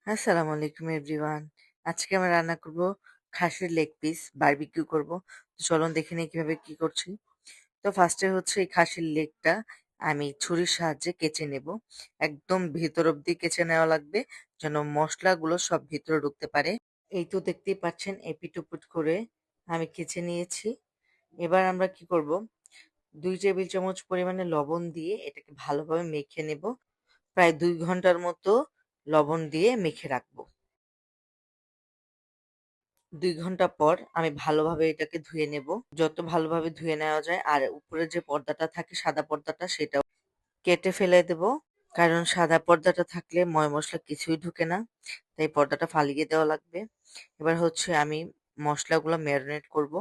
আসসালামু আলাইকুম এভরিওয়ান। আজকে আমরা রান্না করব খাসির লেগ পিস বারবিকিউ করব। তো চলুন দেখে নিই কিভাবে কি করছি। তো ফার্স্টে হচ্ছে এই খাসির লেগটা আমি ছুরির সাহায্যে কেচে নেব। একদম ভিতর অব্দি কেচে নেওয়া লাগবে যেন মশলাগুলো সব ভিতরে ঢুকতে পারে। এই তো দেখতেই পাচ্ছেন এপিট ওপিট করে আমি কেচে নিয়েছি। এবার আমরা কি করব, 2 টেবিল চামচ পরিমাণে লবণ দিয়ে এটাকে ভালোভাবে মেখে নেব। প্রায় 2 ঘন্টার মতো লবণ দিয়ে মেখে রাখবো। 2 ঘন্টা পর আমি ভালোভাবে এটাকে ধুয়ে নেব। যত ভালোভাবে ধুয়ে নেওয়া যায়, আর উপরে যে পর্দাটা থাকে সাদা পর্দাটা সেটাও কেটে ফেলে দেব। কারণ সাদা পর্দাটা থাকলে ময় মশলা কিছুই ঢুকে না, তাই পর্দাটা ফালিয়ে দেওয়া লাগবে। এবার হচ্ছে আমি মশলাগুলো ম্যারিনেট করব।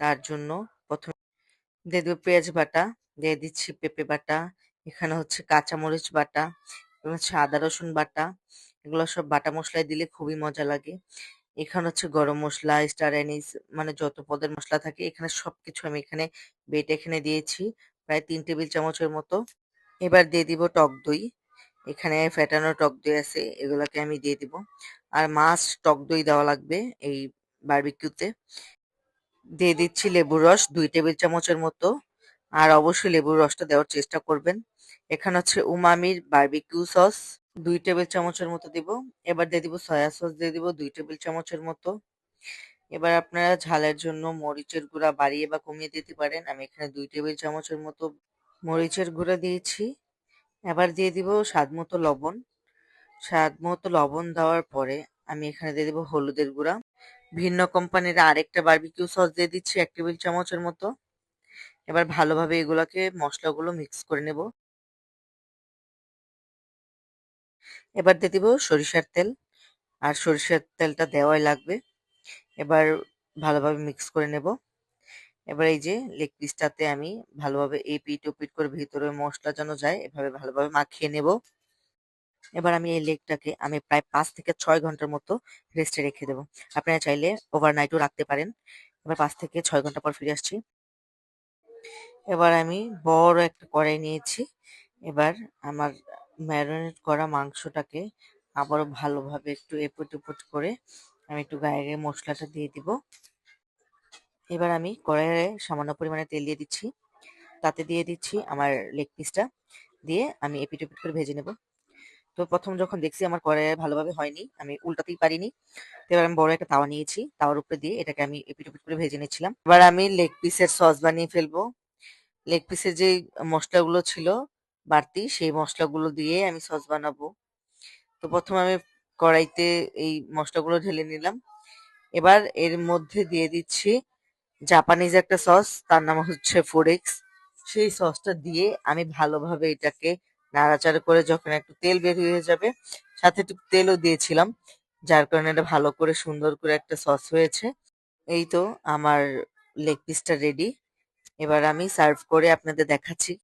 তার জন্য প্রথমে দিয়ে দেবো পেঁয়াজ বাটা, দিয়ে দিচ্ছি পেঁপে বাটা, এখানে হচ্ছে কাঁচামরিচ বাটা এবং হচ্ছে আদা রসুন বাটা। এগুলো সব বাটা মশলায় দিলে খুবই মজা লাগে। এখানে হচ্ছে গরম মসলা, স্টার অ্যানিস, মানে যত পদের মসলা থাকে এখানে সবকিছু আমি এখানে বেটে এখানে দিয়েছি, প্রায় 3 টেবিল চামচের মতো। এবার দিয়ে দিব টক দই। এখানে ফ্যাটানো টক দই আছে, এগুলাকে আমি দিয়ে দিব। আর মাছ টক দই দেওয়া লাগবে এই বারবিকিউতে। দিয়ে দিচ্ছি লেবুর রস 2 টেবিল চামচের মতো। আর অবশ্যই লেবুর রসটা দেওয়ার চেষ্টা করবেন। এখানে হচ্ছে উমামির বারবিকিউ সস 2 টেবিল চামচের মতো দিব। এবার দিয়ে দিব সয়া সস, দিয়ে দিব 2 টেবিল চামচের মতো। এবার আপনারা ঝালের জন্য মরিচের গুঁড়া বাড়িয়ে বা কমিয়ে দিতে পারেন। আমি এখানে 2 টেবিল চামচের মতো মরিচের গুঁড়া দিয়েছি। এবার দিয়ে দিব স্বাদ মতো লবণ। স্বাদ মতো লবণ দেওয়ার পরে আমি এখানে দিয়ে দিব হলুদের গুঁড়া। ভিন্ন কোম্পানির আরেকটা বারবিকিউ সস দিয়ে দিচ্ছি 1 টেবিল চামচের মতো। এবার ভালোভাবে এগুলাকে মশলাগুলো মিক্স করে নেব। এবার দিয়ে দিব সরিষার তেল, আর সরিষার তেলটা দেওয়াই লাগবে। এবার ভালোভাবে মিক্স করে নেব। এবার এই যে লেগ পিসটাতে আমি ভালোভাবে এপিট ওপিট করে ভিতরে মশলা যেন যায় এভাবে ভালোভাবে মাখিয়ে নেব। এবার আমি এই লেগটাকে আমি প্রায় 5 থেকে 6 ঘন্টার মতো রেস্টে রেখে দেবো। আপনারা চাইলে ওভারনাইটও রাখতে পারেন। এবার 5 থেকে 6 ঘন্টা পর ফিরে আসছি। এবার আমি বড় একটা কড়াই নিয়েছি। এবার আমার ম্যারিনেট করা মাংসটাকে আবারও ভালোভাবে একটু এপুট ওপুট করে আমি একটু গায়ে গায়ে মশলাটা দিয়ে দিব। এবার আমি কড়াইয়ে সামান্য পরিমাণে তেল দিয়ে দিচ্ছি। তাতে দিয়ে দিচ্ছি আমার লেগ পিসটা, দিয়ে আমি এপিট ওপিট করে ভেজে নেব। তো প্রথম যখন দেখছি আমার কড়াইয়ে ভালোভাবে হয়নি, আমি উল্টাতেই পারিনি। তো এবার আমি বড় একটা তাওয়া নিয়েছি, তাওয়ার উপরে দিয়ে এটাকে আমি এপিট ওপিট করে ভেজে নিচ্ছিলাম। এবার আমি লেগ পিসের সস বানিয়ে ফেলবো। লেগ পিসের যেই মশলাগুলো ছিল বাড়তি, সেই মশলাগুলো দিয়ে আমি সস বানাবো। তো প্রথমে আমি কড়াইতে এই মশলাগুলো ঢেলে নিলাম। এবার এর মধ্যে দিয়ে দিচ্ছি জাপানিজ একটা সস, তার নাম হচ্ছে ফোরেক্স। সেই সসটা দিয়ে আমি ভালোভাবে এটাকে নাড়াচাড়া করে যখন একটু তেল বের হয়ে যাবে, সাথে একটু তেলও দিয়েছিলাম, যার কারণে এটা ভালো করে সুন্দর করে একটা সস হয়েছে। এই তো আমার লেগ পিসটা রেডি। এবার আমি সার্ভ করে আপনাদের দেখাচ্ছি।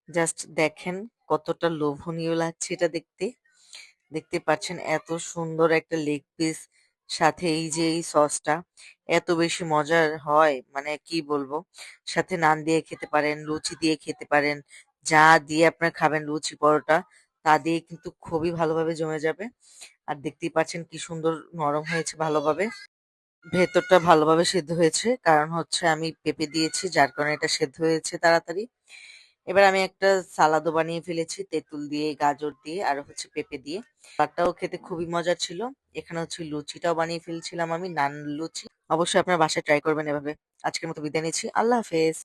জাস্ট দেখেন কতটা লোভনীয় লাগছে এটা দেখতে। দেখতে পাচ্ছেন এত সুন্দর একটা লেগ পিস, সাথে এই যে এই সসটা এত বেশি মজার হয়, মানে কি বলবো। সাথে নান দিয়ে খেতে পারেন, লুচি দিয়ে খেতে পারেন, যা দিয়ে আপনার খাবেন, লুচি পরোটা তা দিয়ে কিন্তু খুবই ভালোভাবে জমে যাবে। আর দেখতেই পাচ্ছেন কি সুন্দর নরম হয়েছে ভালোভাবে। ভেতরটা ভালোভাবে সেদ্ধ হয়েছে, কারণ হচ্ছে আমি পেঁপে দিয়েছি, যার কারণে এটা সেদ্ধ হয়েছে তাড়াতাড়ি। এবার আমি একটা সালাদও বানিয়ে ফেলেছি তেঁতুল দিয়ে, গাজর দিয়ে আর হচ্ছে পেঁপে দিয়ে। সালাদটাও খেতে খুবই মজার ছিল। এখানে হচ্ছে লুচিটাও বানিয়ে ফেলছিলাম আমি, নান লুচি। অবশ্যই আপনার বাসায় ট্রাই করবেন এভাবে। আজকের মতো বিদায় নিচ্ছি। আল্লাহ হাফেজ।